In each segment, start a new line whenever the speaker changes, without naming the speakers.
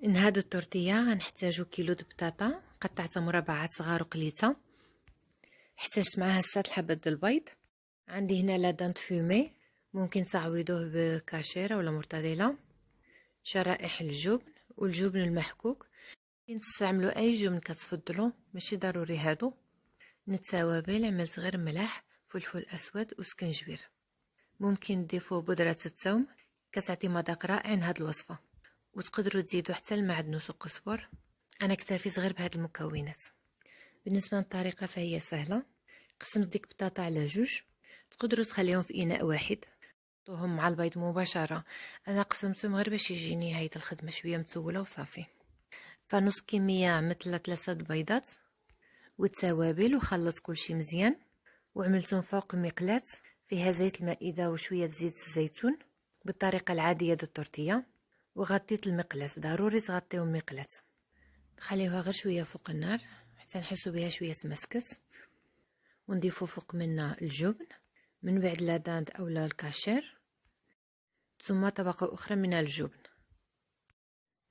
لهاد التورتيه غنحتاجو كيلو د بطاطا قطعتها مربعات صغار وقليتها. احتاجت معاها 6 حبات د البيض. عندي هنا لادان فومي، ممكن تعوضوه بكاشيره ولا مرتديلا. شرائح الجبن والجبن المحكوك، ممكن تستعملوا اي جبن كتفضلوا، ماشي ضروري هادو. التوابل عملت غير ملح، فلفل اسود وسكنجبير. ممكن تضيفوا بودره الثوم، كتعطي مذاق رائع لهاد الوصفه. وتقدروا تزيدوا حتى المعدنوس والقزبر. انا اكتفيت غير بهاد المكونات. بالنسبه للطريقه فهي سهله. قسمت ديك بطاطا على جوج، تقدروا تخليهم في اناء واحد، حطوهم مع البيض مباشره. انا قسمتهم غير باش يجيني هيدا الخدمه شويه متوله وصافي. فنص كميه مثل 3 بيضات والتوابل، وخلطت كلشي مزيان وعملتهم فوق مقلاة فيها زيت المائده وشويه زيت الزيتون بالطريقه العاديه د التورتيه. وغطيت المقلاة، ضروري تغطيو المقلاة. نخليوها غير شويه فوق النار حتى نحسوا بها شويه تمسكت. ونضيفو فوق منها الجبن، من بعد لاداند اولا الكاشير، ثم طبقه اخرى من الجبن.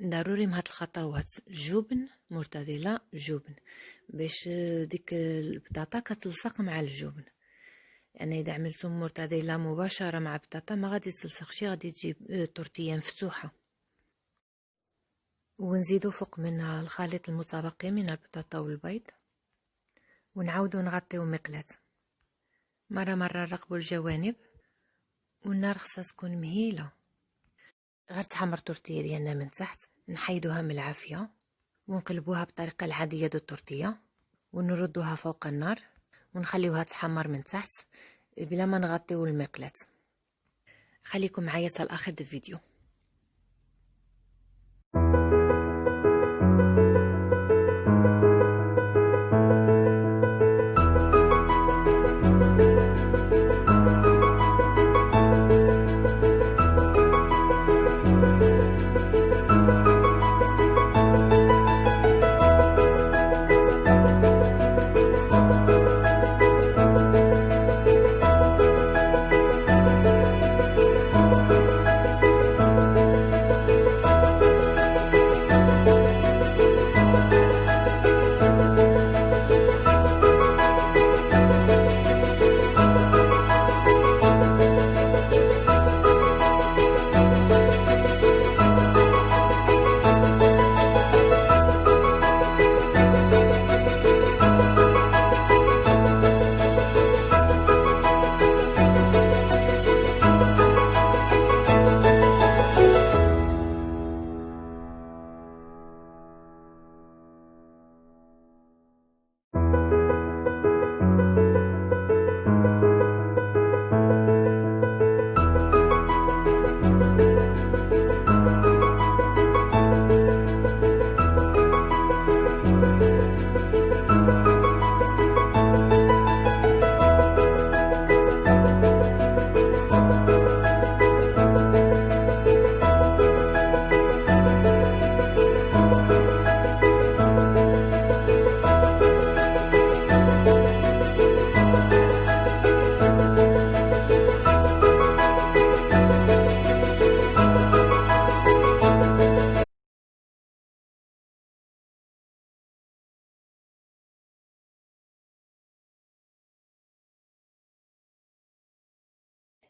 ضروري مع هاد الخطوات جبن مرتديلا جبن باش ديك البطاطا كتلصق مع الجبن. يعني اذا عملتم مرتديلا مباشره مع بطاطا ما غادي تلصقش، غادي تجيب تورتيه مفتوحه. ونزيدو فوق منها الخليط المتبقي من البطاطا والبيض، ونعاودو نغطيو مقلاة. مرة نرقبو الجوانب، والنار خصها تكون مهيلة. غير تحمر التورتيه ديالنا من تحت، نحيدوها من العافية ونقلبوها بطريقة العادية دو التورتيه، ونردوها فوق النار ونخليوها تحمر من تحت بلا ما نغطيو المقلاة. خليكم معايا حتى الاخر د الفيديو.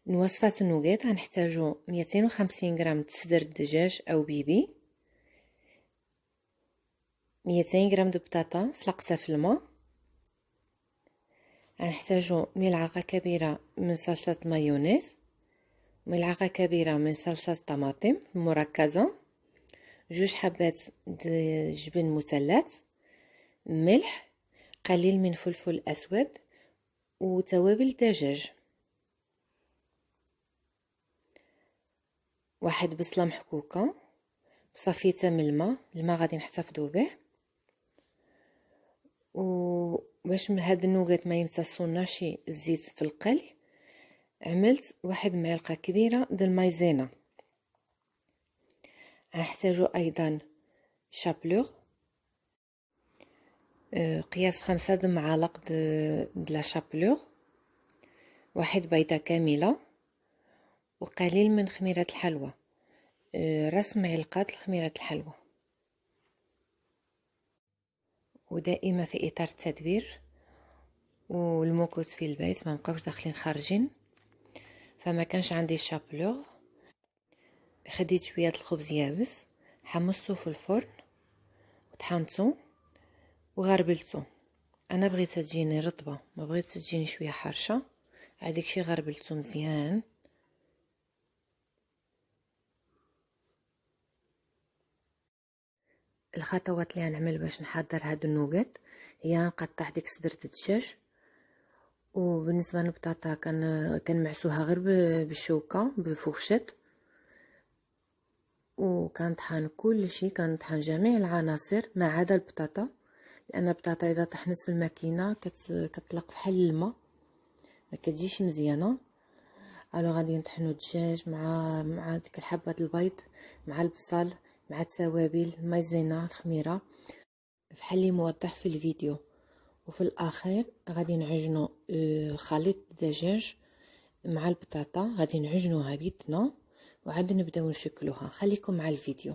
لوصفة النوغيت غنحتاجو 250 غرام صدر الدجاج او بيبي، 200 غرام د بطاطا سلقتها في الماء، غنحتاجو ملعقة كبيرة من صلصة مايونيز، ملعقة كبيرة من صلصة طماطم مركزة، 2 حبات د جبن مثلث، ملح، قليل من فلفل اسود، وتوابل دجاج، 1 بصلة محكوكة صفيتها من الماء غادي نحتفظوا به. وباش هاد النوغيت ما يمتصوناش الزيت في القلي، عملت 1 معلقة كبيرة د المايزينا. غنحتاجو ايضا شابلوغ، قياس 5 د معالق د لا شابلوغ، 1 بيضة كاملة، وقليل من خميرة الحلوى، راس معلقة خميرة الحلوى. ودائما في اطار التدبير والمكوت في البيت، ما نبقاوش داخلين خارجين. فما كانش عندي شابلوغ، خديت شويه الخبز يابس حمصته في الفرن وطحنته وغربلته. انا بغيتها تجيني رطبه، ما بغيتها تجيني شويه حرشه، هذيك شي غربلته مزيان. الخطوات اللي غنعمل باش نحضر هاد النوغات هي نقطع ديك صدرة الدجاج، وبالنسبه للبطاطا كنمعسوها غير بالشوكه بفورشيت، وكنطحن كل شيء، كنطحن جميع العناصر ما عدا البطاطا، لان البطاطا اذا طحنت في الماكينه كتطلق فحال الماء، ما كتجيش مزيانه. الو غادي نطحنوا الدجاج مع ديك الحبات البيض مع البصل مع التوابل المايزينا الخميره فحال اللي موضح في الفيديو. وفي الاخير غادي نعجنوا خليط الدجاج مع البطاطا، غادي نعجنوها بيدنا وعاد نبداو نشكلوها. خليكم مع الفيديو.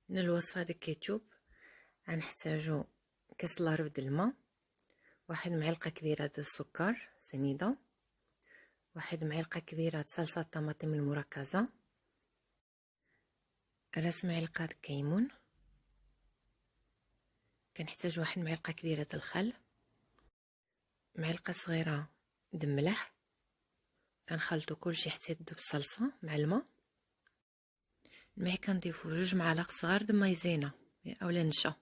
من الوصفة د الكيتشوب غنحتاجو كاس لارب د الماء، 1 معلقة كبيرة د السكر سنيدة، 1 معلقة كبيرة د صلصة الطماطم المركزة، راس معلقة د كيمون، كنحتاج 1 معلقة كبيرة د الخل، معلقة صغيرة د الملح. كنخلطو كلشي حتى تذوب الصلصة مع الماء. معي كنضيفو 2 معالق صغار د مايزينا اولا نشا.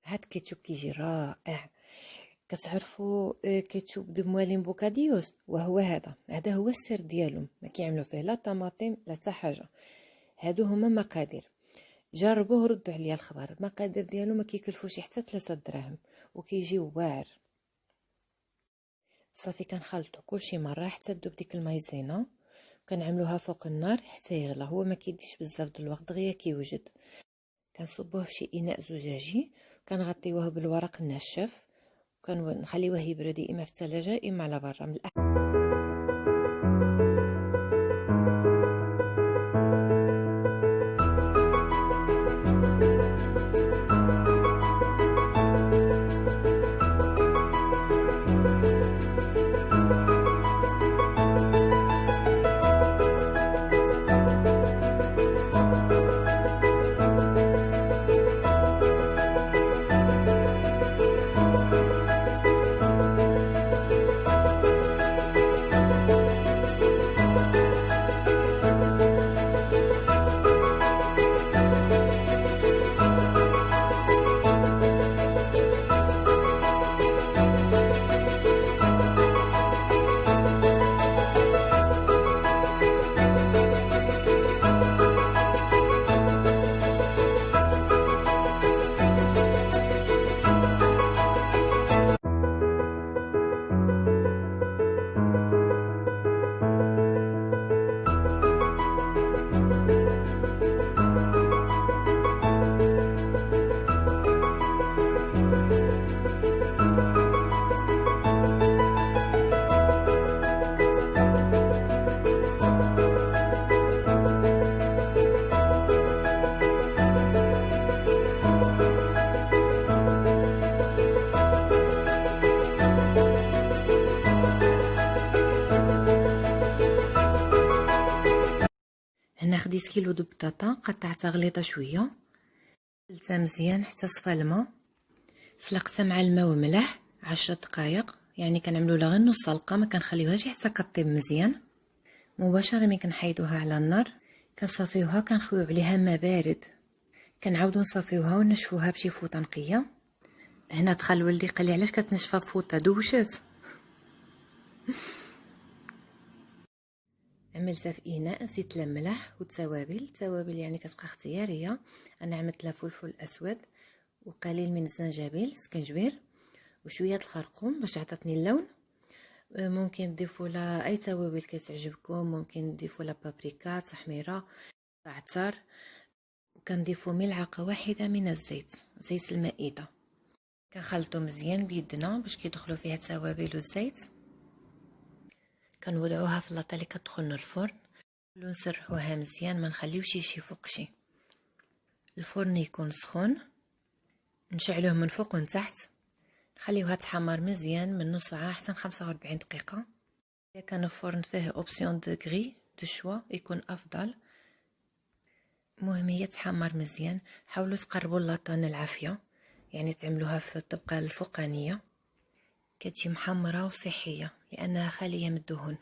هاد الكيتشوب كيجي رائع. كتعرفوا كيتشوب د موالين بوكاديوس، وهو هذا هو السر ديالهم، ما كيعملوا فيه لا طماطم لا حتى حاجه. هادو هما مقادير، جربوه ردوا عليا الخبر. المقادير ديالو ما كيكلفوش حتى 3 دراهم وكيجي واعر. صافي كنخلطوا كلشي مره حتى تذوب ديك المايزينا، كنعملوها فوق النار حتى يغلى. هو ما كيديش بزاف د الوقت، دغيا كيوجد. كنصبوه في شي اناء زجاجي، كنغطيوه بالورق الناشف، وكنخليوه يبرد اما في الثلاجه اما على برا. من هنا خديت كيلو د بطاطا قطعتها غليظه شويه، غسلتها مزيان حتى صفى الماء، سلقتها مع الماء وملح 10 دقائق. يعني كنعملوا لها غير نص سلقه، ما كنخليوهاش حتى كطيب مزيان. مباشره ملي كنحيدوها على النار كنصافيوها، كنخويو عليها ماء بارد، كنعاودو نصافيوها ونشفوها بشي فوطه نقيه. هنا دخل ولدي قال لي علاش كتنشفى بفوطه دوشات. عملتها في اناء، زيت لها ملح والتوابل يعني كتبقى اختياريه. انا عملت لها فلفل اسود وقليل من الزنجبيل سكنجبير وشويه الخرقوم باش عطاتني اللون. ممكن تضيفوا لها اي توابل كتعجبكم، ممكن تضيفوا لها بابريكا، تحميره، زعتر. كنضيفوا ملعقه واحده من زيت المائده. كنخلطو مزيان بيدنا باش كيدخلوا فيها التوابل والزيت. كنوضعوها في لاطه اللي كتدخل الفرن، ونسرحوها مزيان، ما نخليوش يشي فوق شي. الفرن يكون سخون، نشعلوه من فوق ومن تحت، نخليوها تحمر مزيان من نص ساعه حتى 45 دقيقه. اذا كان الفرن فيه اوبسيون دو غري دو شوا يكون افضل. المهم هي تحمر مزيان. حاولوا تقربوا اللاطه العافيه، يعني تعملوها في الطبقه الفوقانيه، كتجي محمره وصحيه لانها خاليه من الدهون.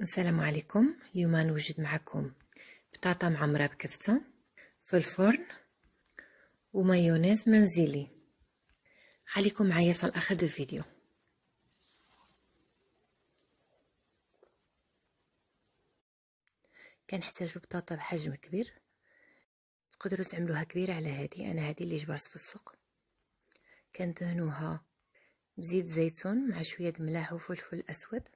السلام عليكم. اليوم نوجد معكم بطاطا معمرة بكفتة في الفرن ومايونيز منزلي. خليكم معايا حتى الاخر دو الفيديو. كنحتاجو بطاطا بحجم كبير، تقدروا تعملوها كبيره على هذه. انا هذه اللي جبرت في السوق. كندهنوها بزيت زيتون مع شويه ملاح وفلفل اسود،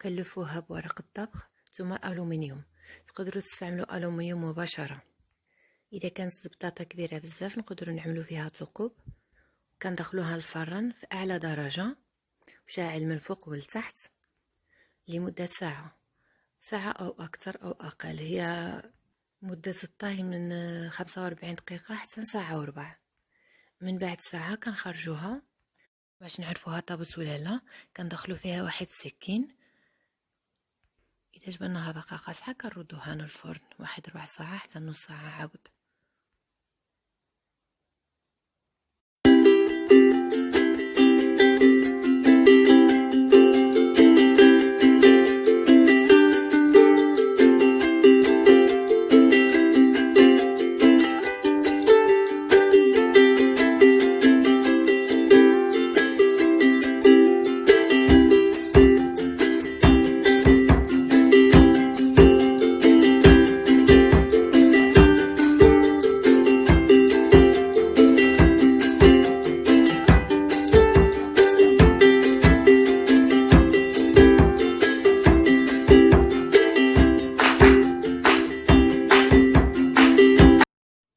كنلفوها بورق الطبخ ثم الومنيوم. تقدروا تستعملوا الومنيوم مباشره. اذا كانت البطاطا كبيره بزاف نقدروا نعملوا فيها ثقوب، كندخلوها الفران في اعلى درجه وشاعل من فوق والتحت لمده ساعه او اكثر او اقل. هي مده الطهي من 45 دقيقه حتى ساعه وربع. من بعد ساعه كنخرجوها باش نعرفوها طابت ولا لا. كندخلو فيها واحد السكين، اذا جبناها باقا قاصحه كنردوها للفرن واحد ربع ساعه حتى نص ساعه عاود.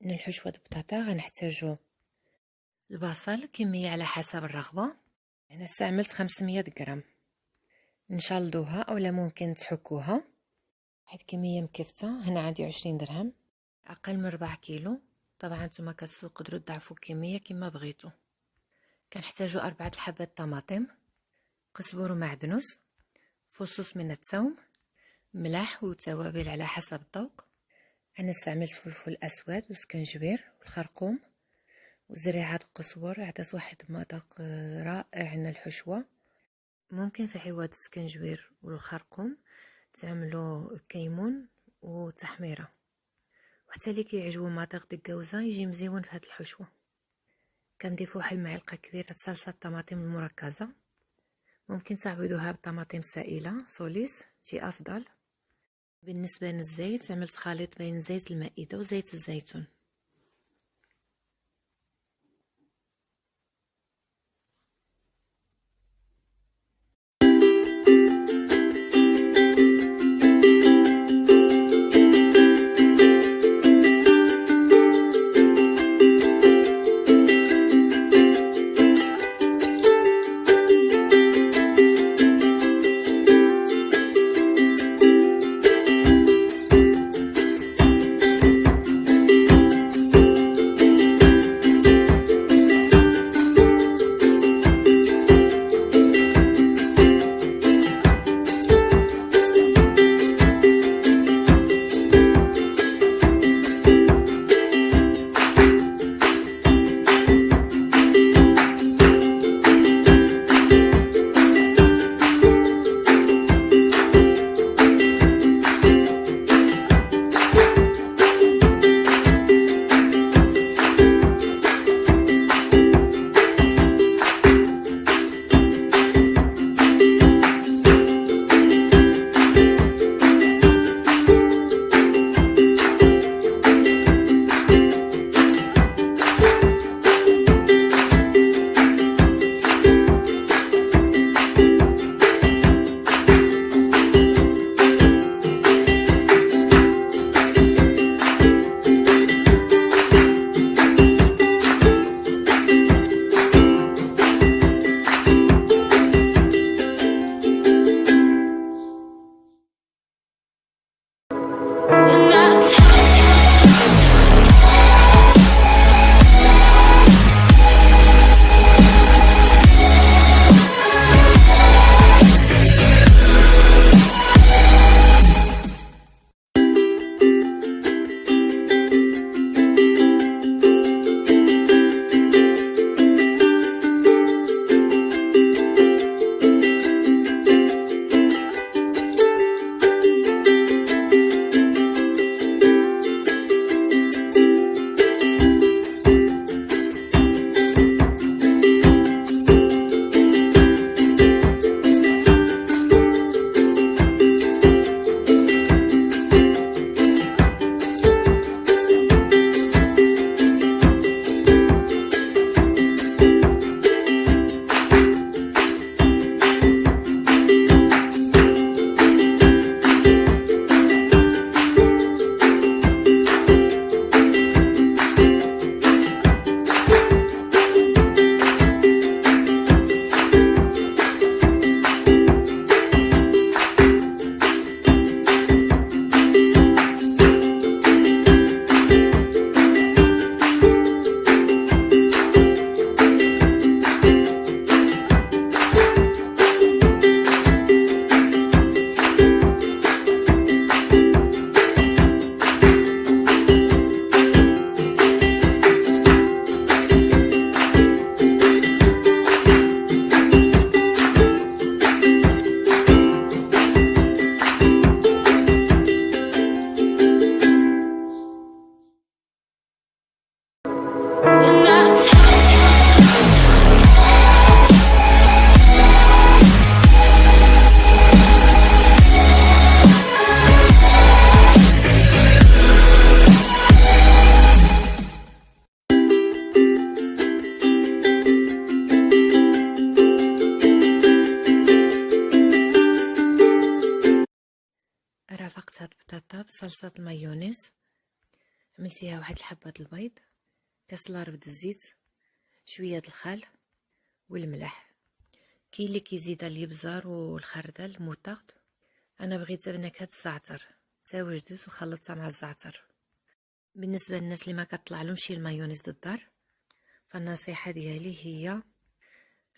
من الحشوة البطاطا غنحتاجو البصل كمية على حسب الرغبة. انا استعملت 500 غرام. نشلضوها اولا ممكن تحكوها. واحد كمية مكفتة، هنا عندي 20 درهم، اقل من 4 كيلو. طبعا نتوما كتقدروا تضاعفوا الكمية كما بغيتو. كنحتاجو 4 حبات طماطم، قزبر ومعدنوس، فصوص من الثوم، ملح وتوابل على حسب الذوق. انا استعملت فلفل اسود وسكنجبير والخرقوم وزريعة القزبر. عطات واحد المذاق رائع من الحشوة. ممكن في عوض السكنجبير والخرقوم تعملوا كيمون وتحميرة، وحتى اللي كيعجبو مذاق ديال الجوزة يجي مزيون في هاد الحشوة. كنضيفو واحد المعلقة كبيرة صلصة الطماطم المركزة. ممكن تعوضوها بطماطم سائلة سوليس تجي افضل. بالنسبة للزيت عملت خليط بين زيت المائدة وزيت الزيتون. رافقت هاد البطاطا بصلصة المايونيز، عملتيها واحد الحبة البيض، كاس لارب د الزيت، شوية د الخل والملح. كاين اللي كيزيد الابزار والخردل موطارد، انا بغيت بنكهة الزعتر تاوجدت وخلطتها مع الزعتر. بالنسبه للناس اللي ما كطلع لهمش المايونيز للدار، فالنصيحه ديالي هي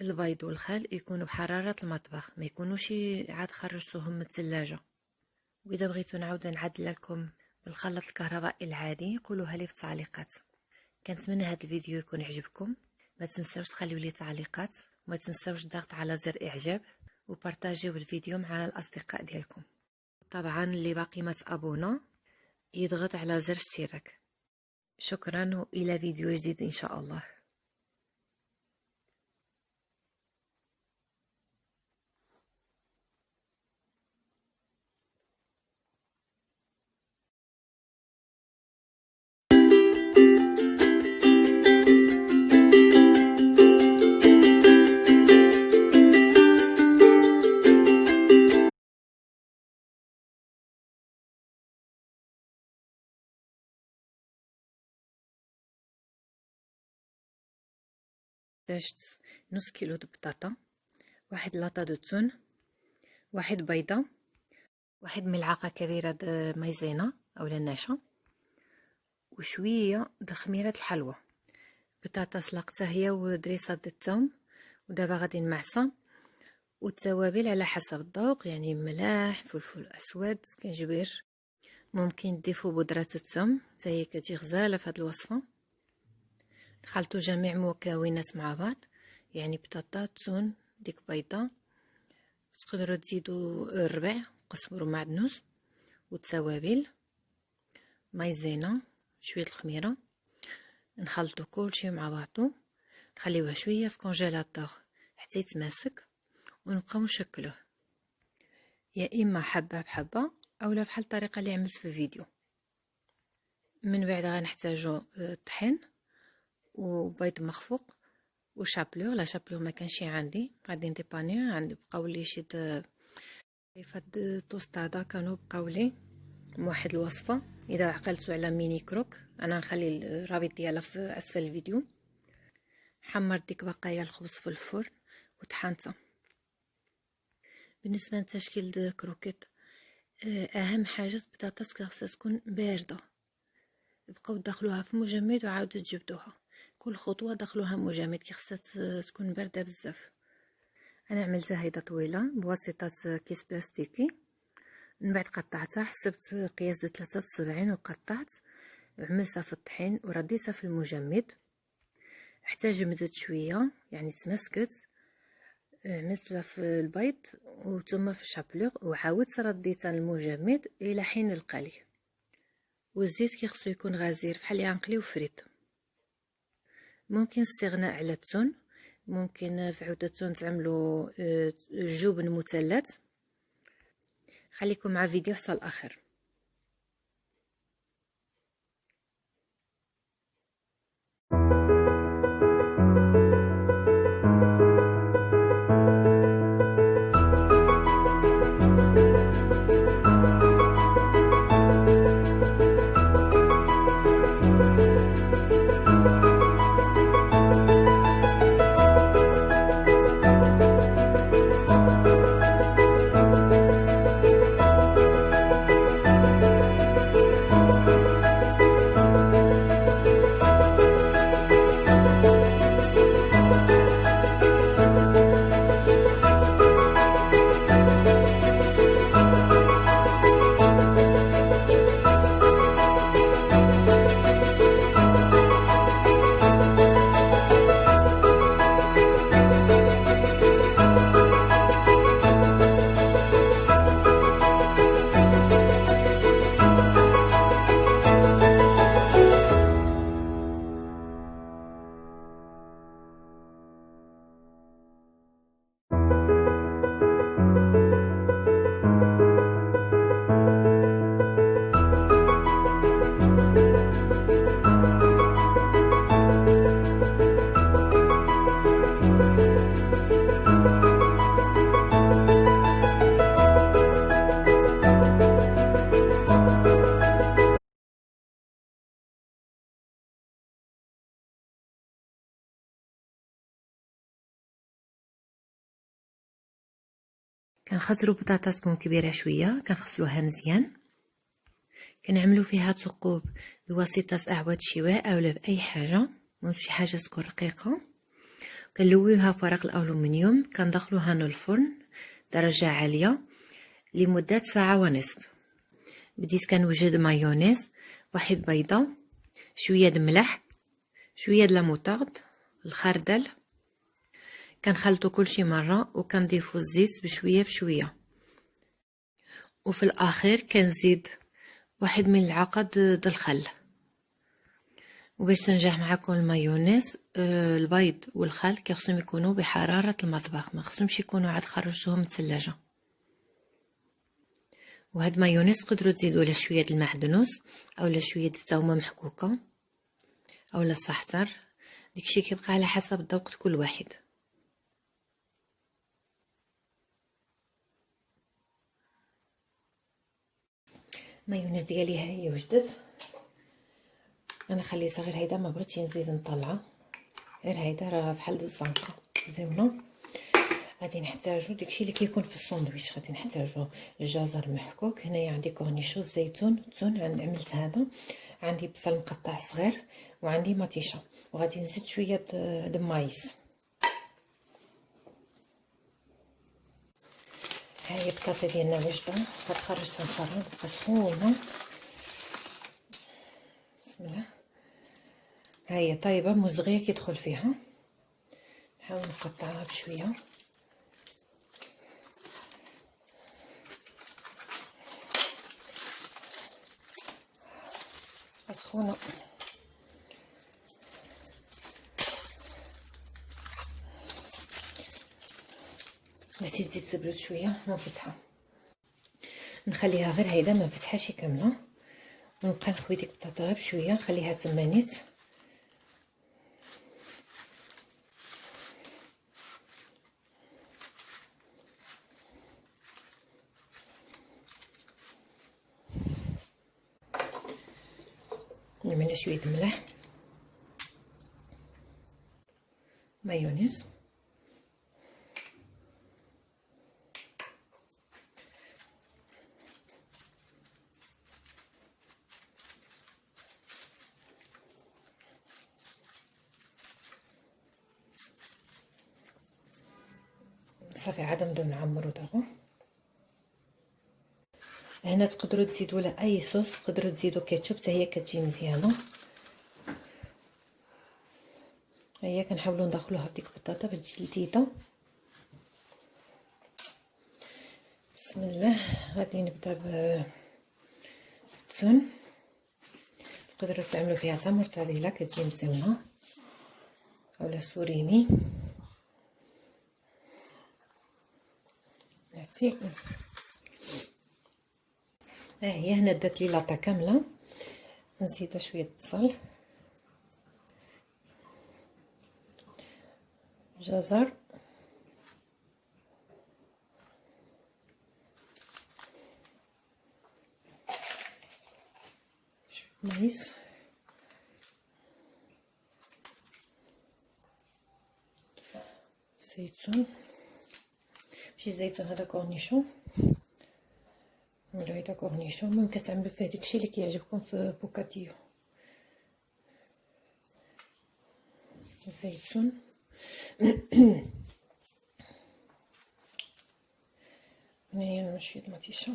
البيض والخل يكونوا بحراره المطبخ، ما يكونوش عاد خرجتوهم من الثلاجه. واذا بغيتو نعاود نعدل لكم بالخلاط الكهربائي العادي قولوها لي في التعليقات. كنتمنى هذا الفيديو يكون عجبكم، ما تنساوش تخليو لي تعليقات، وما تنساوش الضغط على زر اعجاب وبارطاجيو الفيديو مع الاصدقاء ديالكم. طبعا اللي باقي ما تابونا يضغط على زر اشتراك. شكرا والى فيديو جديد ان شاء الله. احتاجت نص كيلو د بطاطا، واحد لاطه د تون، واحد بيضه، واحد ملعقه كبيره د مايزينا اولا نشا، وشويه د خميره الحلوى. بطاطا سلقتها هي ودريسه د الثوم، ودابا غادي نمعسها. والتوابل على حسب الذوق، يعني ملاح، فلفل اسود، كنجبير، ممكن تضيفوا بودره الثوم حتى هي كتجي غزاله في هذه الوصفه. نخلطوا جميع مكونات مع بعض، يعني بطاطا، تون، ديك بيضه، تقدروا تزيدوا الربع، قزبر ومعدنوس، والتوابل، مايزينا، شويه الخميره. نخلطوا كلشي مع بعضو، نخليوه شويه في كونجيلاتور حتى يتماسك، ونبقاو نشكلوه يا اما حبه بحبه اولا بحال الطريقه اللي عملت في الفيديو. من بعد غنحتاجو الطحين وبيض مخفوق وشابلور. لا شابلور ما كانش عندي، غادي نديباني، عندي بقاو لي شي فهاد توستادا كانوا بقاو لي واحد الوصفه. اذا عقلتوا على ميني كروك انا نخلي الرابط ديالها في اسفل الفيديو. حمرت ديك بقايا الخبز في الفرن وطحنتها. بالنسبه لتشكيل د كروكيت، اهم حاجه البطاطس خاصها تكون بارده، بقاو دخلوها في مجمد وعاودوا تجبدوها، كل خطوه دخلوها مجمد كي خاصها تكون بارده بزاف. انا عملتها هيدا طويله بواسطه كيس بلاستيكي، من بعد قطعتها، حسبت قياس 73 وقطعت، عملتها في الطحين ورديتها في المجمد حتى جمدت شويه يعني تمسكت. عملتها في البيض وثم في الشابلور، وعاودت رديتها للمجمد الى حين القلي. والزيت كيخصو يكون غزير بحال اللي غنقليو فريت. ممكن استغناء على التون، ممكن في عود التون تعملوا جبن مثلث. خليكم مع فيديو حتى الاخر. كنخزروا بطاطا تكون كبيره شويه، كنغسلوها مزيان، كنعملوا فيها ثقوب بواسطه اعواد شواء اولا باي حاجه، المهم شي حاجه تكون رقيقه. كنلويوها في ورق الالومنيوم، كندخلوها للفرن درجه عاليه لمده ساعه ونصف. بديت كنوجد مايونيز، واحد بيضه، شويه د ملح، شويه د لاموطارد، الخردل. كنخلطو كلشي مره وكنضيفو الزيت بشويه بشويه، وفي الاخير كنزيد واحد من العقد د الخل. وباش تنجح معكم المايونيز، البيض والخل كيخصهم يكونوا بحراره المطبخ، ما خصهمش يكونوا عاد خرجتوهم من الثلاجه. وهاد المايونيز تقدروا تزيدوا له شويه د المعدنوس اولا شويه د الثومه محكوكه اولا الزعتر، داكشي كيبقى على حسب ذوق كل واحد. المايونيز ديالي ها هي وجدت، انا خليتها غير هيدا، ما بغيتش نزيد نطلعها، غير هيدا راه بحال الزنقه زوينه. غادي نحتاجو داكشي اللي كيكون في الساندويتش، غادي نحتاجو الجزر محكوك، هنايا عندي كورنيشون، الزيتون، التون عملت هذا، عندي بصل مقطع صغير، وعندي مطيشه، وغادي نزيد شويه د مايس. ها هي البطاطا ديالنا وجده، خرجتها نفرغ بقى سخونه. بسم الله. ها هي طايبه، مزغيه كيدخل فيها، نحاول نقطعها بشويه. سخونه. بلاتي تزيد تبرد شويه ونفتحها، نخليها غير هيدا ما نفتحهاش كامله، ونبقى نخوي ديك البطاطا بشويه، نخليها تمانيت. نعمل شويه ملح، مايونيز، صافي عاد نبداو نعمرو دابا. هنا تقدروا تزيدوا له اي صوص، تقدروا تزيدوا كاتشوب حتى هي كتجي مزيانه. هي كنحاولوا ندخلوها في ديك البطاطا باش تجي لذيذه. بسم الله. غادي نبدا بالتون، تقدروا تعملوا فيها حتى مرتديله كتجي مزيانه اولا سوريني. عرفتي ها هي هنا دات لي لاطه كامله، نزيد شويه بصل، جزر، مايس، زيتون، ماشي زيتون هذا كورنيشون، ولا هذا كورنيشون، ممكن تعملوا فيه داكشي اللي كيعجبكم في بوكاتيو. زيتون هنايا شويه مطيشه،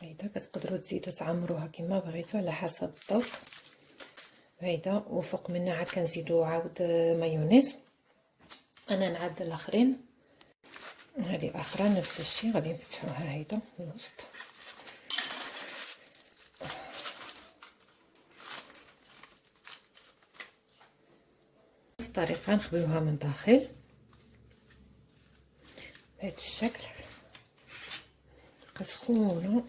هيدا كتقدروا تزيدوا تعمروها كما بغيتو على حسب الذوق. هيدا وفوق منها عاد كنزيدوا عاود مايونيز. انا نعدل الاخرين، هذه الاخرى نفس الشيء غادي نفتحوها هيدا في الوسط. نفس الطريقه نخبيوها من داخل بهذا الشكل، سخونه.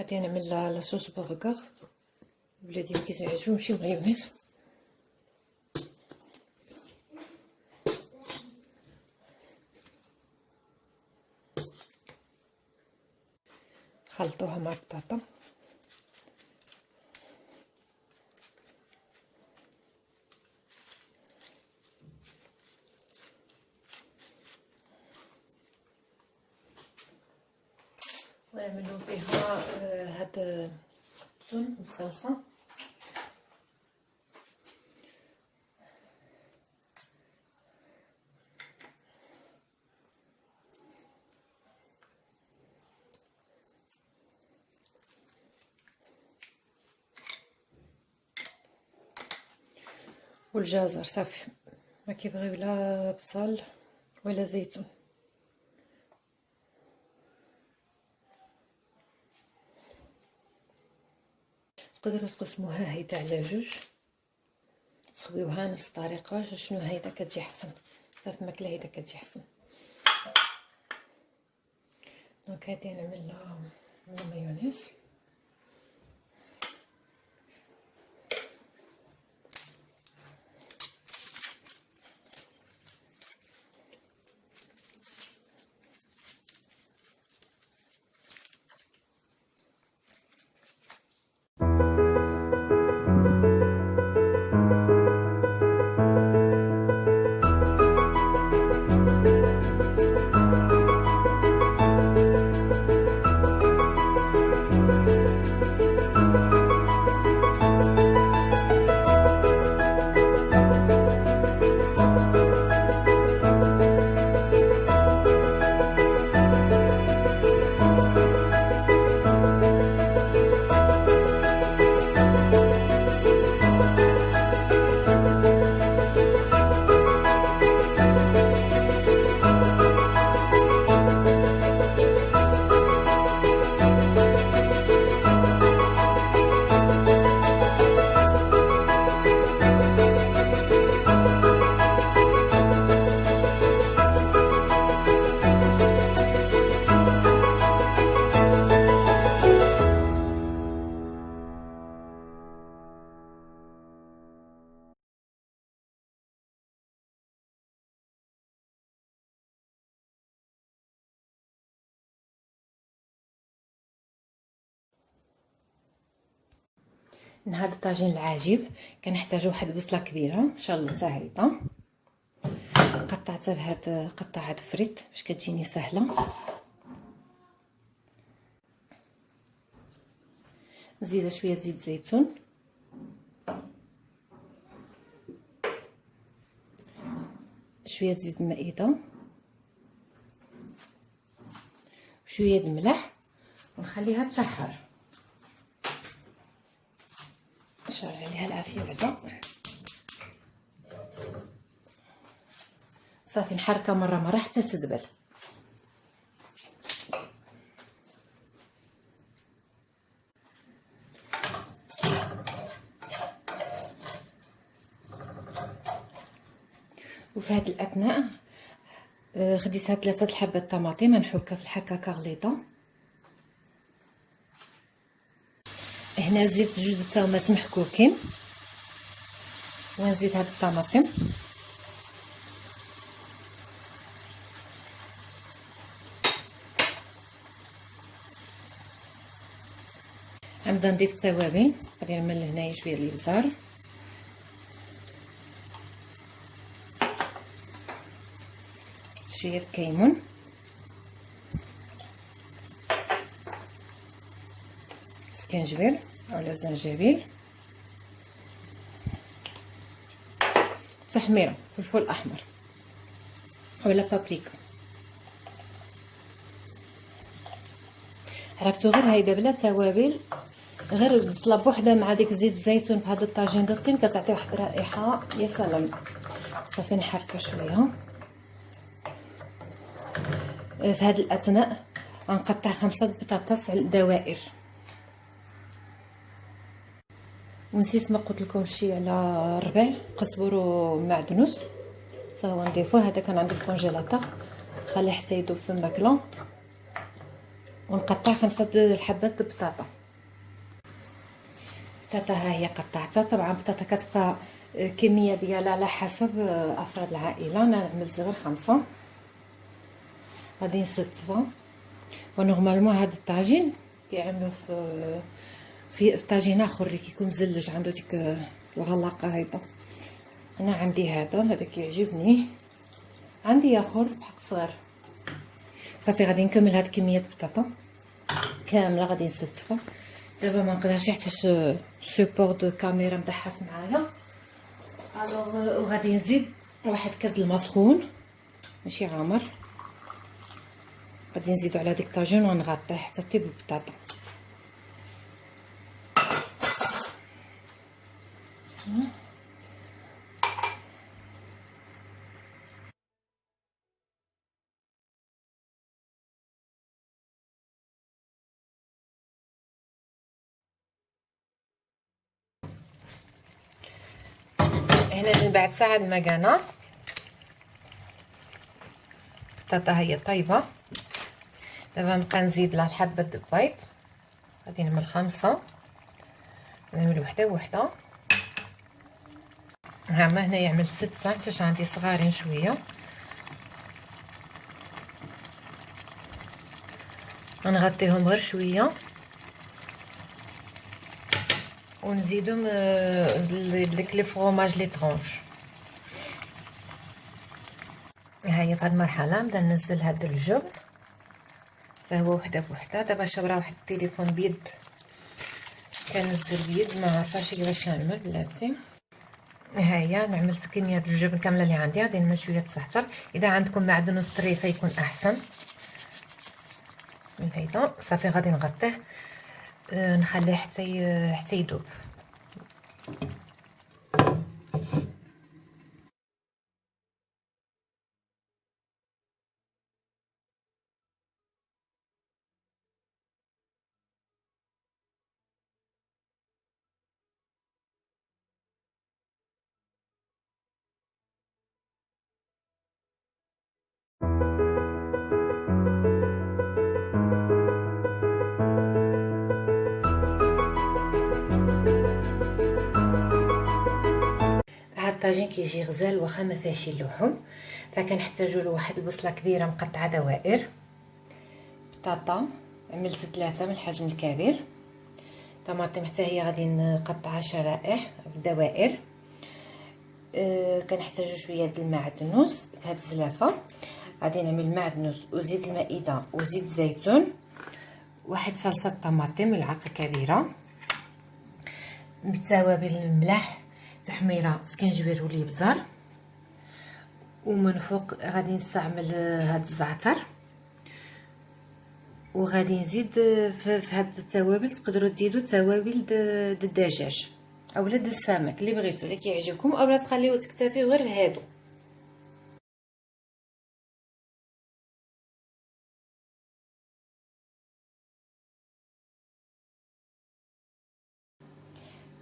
غادي نعمل لاصوص برغر بلادي ما كيعجبهمش المايونيز. خلطوها مع البطاطا. ونعملو فيها هاد الثوم والصلصه. والجزر صافي، ما كيبغيو لا بصل ولا زيتون. تقدروا تقسموها هيدا على جوج، تخويوها نفس الطريقه. شنو هيدا كتجي حسن، صافي الماكله هيدا كتجي حسن. دونك هادي نعمل المايونيز. من هذا الطاجين العجيب كنحتاجو واحد البصله كبيره ان شاء الله زاهده، قطعتها بهاد قطعه فريت باش كتجيني سهله. نزيد شويه زيت زيتون، شويه زيت المائده، شويه الملح، ونخليها تشحر. نشرب عليها العافيه بعدا. صافي نحركها مره حتى تدبل. وفي هذه الاثناء خديتها 3 حبات طماطم نحكها في الحكاكه غليظه. هنا زدت 2 تومات محكوكين، ونزيد هاد الطماطم. غنبدا نضيف التوابل. غادي نعمل هنايا شويه ديال الابزار، شويه الكيمون، سكنجبير ولا زنجبيل، تحميره، فلفل احمر ولا بابريكا. عرفتو غير هيدا بلا توابل، غير البصله بوحدها مع ديك زيت الزيتون في هذا الطاجين د الطين كتعطي واحد الرائحه يا سلام. صافي نحركها شويه. في هذه الاثناء غنقطع 5 بطاطس دوائر. ونسيت ما قلت لكم شي على ربع قزبر ومعدنوس، فهو نضيفوه. هذا كان عندي في الكونجيلاتور، خليه حتى يذوب في الماكله. ونقطع 5 حبات البطاطا. البطاطا ها هي قطعتها. طبعا البطاطا كتبقى كميه ديالها على حسب افراد العائله. انا عملت غير 5. غادي نستفها. ونورمالمون هذا الطاجين كيعملوا في طاجين اخر اللي كيكون مزلج عنده ديك الغلاقه هيدا. انا عندي هذا كيعجبني. عندي اخر بحق صغير. صافي غادي نكمل هاد كميه البطاطا كامله غادي نستفها. دابا ما نقدرش حيت سوبور دو كاميرا مدحس معايا. الوغ وغادي نزيد واحد كاس الماء سخون ماشي غامر. غادي نزيدو على ديك الطاجين ونغطيه حتى طيب البطاطا. هنا من بعد ساعه المكانه البطاطا هي طيبه. دابا نبقى نزيد لها حبه البيض. غادي نعمل 5. نعمل وحده وحده. ها ما هنا يعمل 6 حيت عندي صغارين شويه. غنغطيهم غير شويه ونزيدهم ديك لي فروماج لي طرونش. ها هي في هاد المرحله نبدا ننزل هاد الجبن حتى هو وحده بوحده. دابا شابره واحد التليفون بيد كنزل بيد ما عارفاش كيفاش نعمل بلاتي. ها هي نعمل كميه الجبن كامله اللي عندي. غادي نعمل شويه الزعتر. اذا عندكم معدن وستريفه يكون احسن من هيدا. صافي غادي نغطيه نخليه حتى يذوب. الطاجين كيجي غزال واخا ما فيهش اللحوم. فكنحتاجوا له واحد البصله كبيره مقطعه دوائر. بطاطا عملت 3 من الحجم الكبير. طماطم حتى هي غادي نقطعها شرائح بدوائر. كنحتاجوا شويه د المعدنوس في هاد الزلافه. غادي نعمل معدنوس وزيت المائده وزيت زيتون. واحد صلصه طماطم ملعقه كبيره. بالتوابل الملح تحميره سكنجبير والابزار. ومن فوق غادي نستعمل هاد الزعتر. وغادي نزيد في هاد التوابل تقدروا تزيدوا توابل الدجاج اولا السمك اللي بغيتو اللي كيعجبكم اولا تخليوه تكتفيو غير بهادو.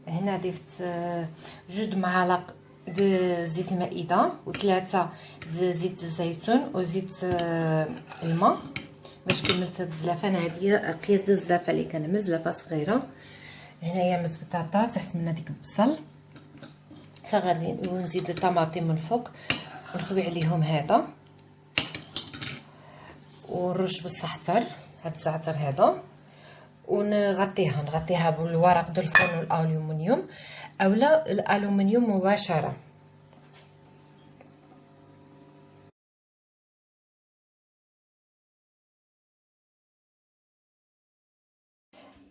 هنا ضفت 2 معالق زيت المائده و3 زيت الزيتون وزيت الماء باش كملت هاد الزلافه. انا عندي قياس ديال الزلافه اللي كنعمل زلافه صغيره. هنايا مس بطاطا تحت منها ديك البصل. فغادي نزيد الطماطم من فوق ونخوي عليهم هذا ونرش بالزعتر. هاد الزعتر هذا ونغطيها بالورق ديال الفرن والالومنيوم اولا الالومنيوم مباشره.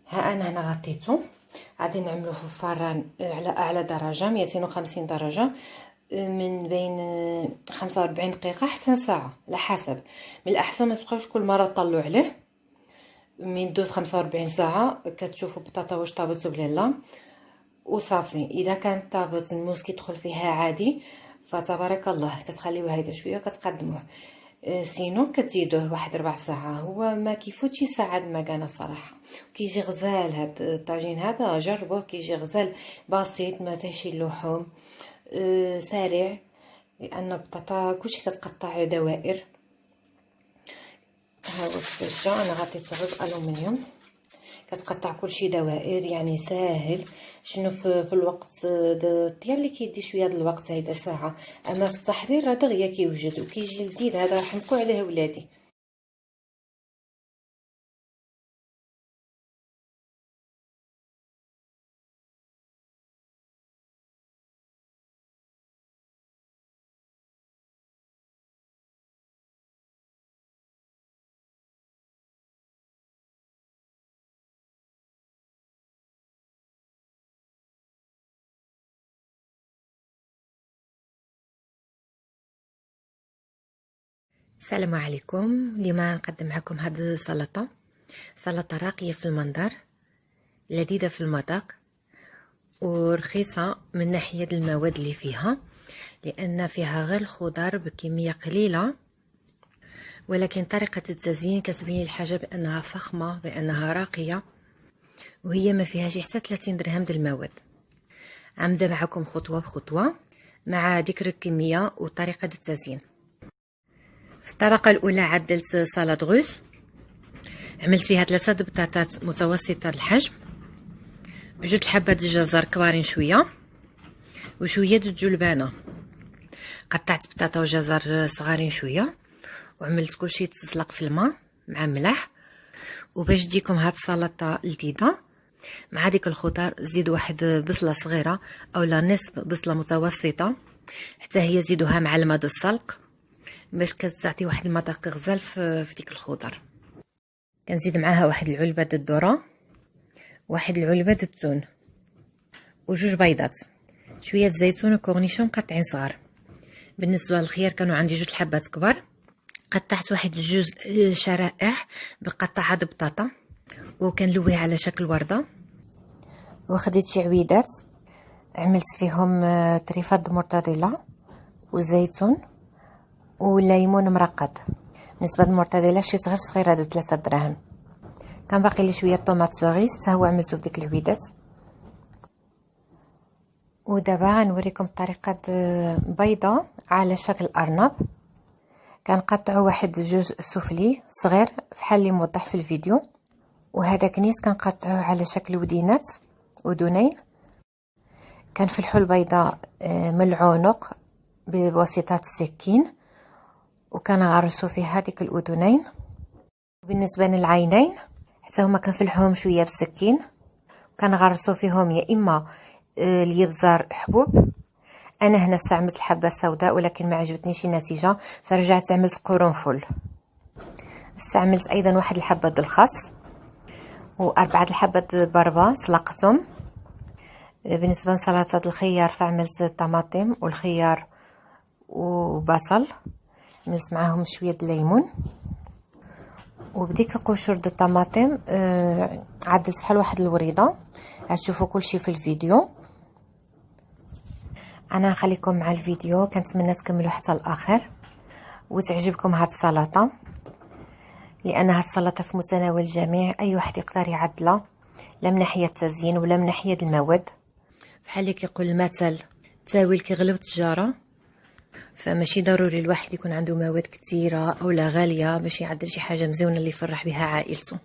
ها انا هنا غطيته. غادي نعملو في الفران على اعلى درجه 250 درجه من بين 45 دقيقه حتى ساعه على حسب. من الاحسن ما تبقاوش كل مره تطلعوا عليه. من دوز 45 ساعه كتشوفوا البطاطا واش طابت ولا لا وصافي. اذا كانت طابت الموس كيدخل فيها عادي فتبارك الله كتخليوه هيدا شويه وكتقدموه. سينو كتزيدوه واحد 4 ساعه. هو ما كيفوتش ساعه المكانه صراحه. كيجي غزال هاد الطاجين هذا جربوه كيجي غزال بسيط ما فيهش اللحوم. سريع لان البطاطا كلشي كتقطع دوائر. ها هو السجه انا غطيته بالالومنيوم. كتقطع كلشي دوائر، يعني ساهل. شنو في الوقت الطياب اللي كيدي شويه د الوقت، هيدا ساعه، اما في التحضير راه دغيا كيوجد وكيجي لذيذ. هذا راح نحمقو عليه ولادي. السلام عليكم. اليوم نقدم معكم هذه السلطه، سلطه راقيه في المنظر، لذيذه في المذاق، ورخيصه من ناحيه المواد اللي فيها، لان فيها غير الخضر بكميه قليله، ولكن طريقه التزيين كتبين الحاجه بانها فخمه، بانها راقيه، وهي ما فيهاش حتى 30 درهم د المواد. عمدا معكم خطوه بخطوه مع ذكر الكميه وطريقه التزيين. في الطبقه الاولى عدلت سلطه غوس، عملت فيها 3 بطاطات متوسطه الحجم، بجوج حبات الجزر كبارين شويه، وشويه د الجلبانه. قطعت بطاطا وجزر صغارين شويه، وعملت كلشي تسلق في الماء مع ملح. وباش تجيكم هاد السلطه لذيذه مع ديك الخضر، زيدوا واحد بصله صغيره اولا نصف بصله متوسطه، حتى هي زيدوها مع الماء د السلق باش كتعطي واحد المذاق غزال في ديك الخضر. كنزيد معاها واحد العلبه د الذره، واحد العلبه د التون، وجوج بيضات، شويه زيتون وكورنيشون مقطعين صغار. بالنسبه للخيار كانوا عندي جوج حبات كبار، قطعت واحد جوج شرائح بقطعه د بطاطا وكنلويها على شكل ورده. وخديت شي عويدات عملت فيهم طريفات د مرتديلا وزيتون وليمون مرقد. بالنسبه للمرتديلا شريت غير صغيره د 3 دراهم. كان باقي لي شويه طوماط سوريس حتى هو عملته في ديك العويدات. ودابا غنوريكم طريقه بيضه على شكل ارنب. كنقطعوا واحد جوج سفلي صغير بحال اللي موضح في الفيديو، وهذا كنيس كنقطعوه على شكل ودينات اذنين. كنفلحوا البيضه من العنق بواسطه السكين، وكنغرسوا فيها ديك الاذنين. بالنسبه للعينين حتى هما كنفلحوهم شويه بالسكين، كنغرسوا فيهم يا اما الابزار حبوب. انا هنا استعملت الحبه السوداء ولكن ما عجبتنيش النتيجه، فرجعت عملت قرنفل. استعملت ايضا واحد الحبه د الخس واربعه الحبات بربه سلقتهم. بالنسبه لسلطه الخيار فعملت الطماطم والخيار وبصل، عملت معاهم شويه الليمون. وبديك قشور د الطماطم عدلت بحال واحد الوريده، غتشوفوا كلشي في الفيديو. انا نخليكم مع الفيديو، كنتمنى تكملوا حتى الاخر وتعجبكم هاد السلطه، لان هاد السلطه في متناول الجميع، اي واحد يقدر يعدلها، لا من ناحيه التزيين ولا من ناحيه المواد. بحال اللي كيقول المثل تاويل كيغلب التجاره، فماشي ضروري الواحد يكون عنده مواد كثيره او لا غاليه باش يعدل شي حاجه مزيونه اللي يفرح بها عائلته.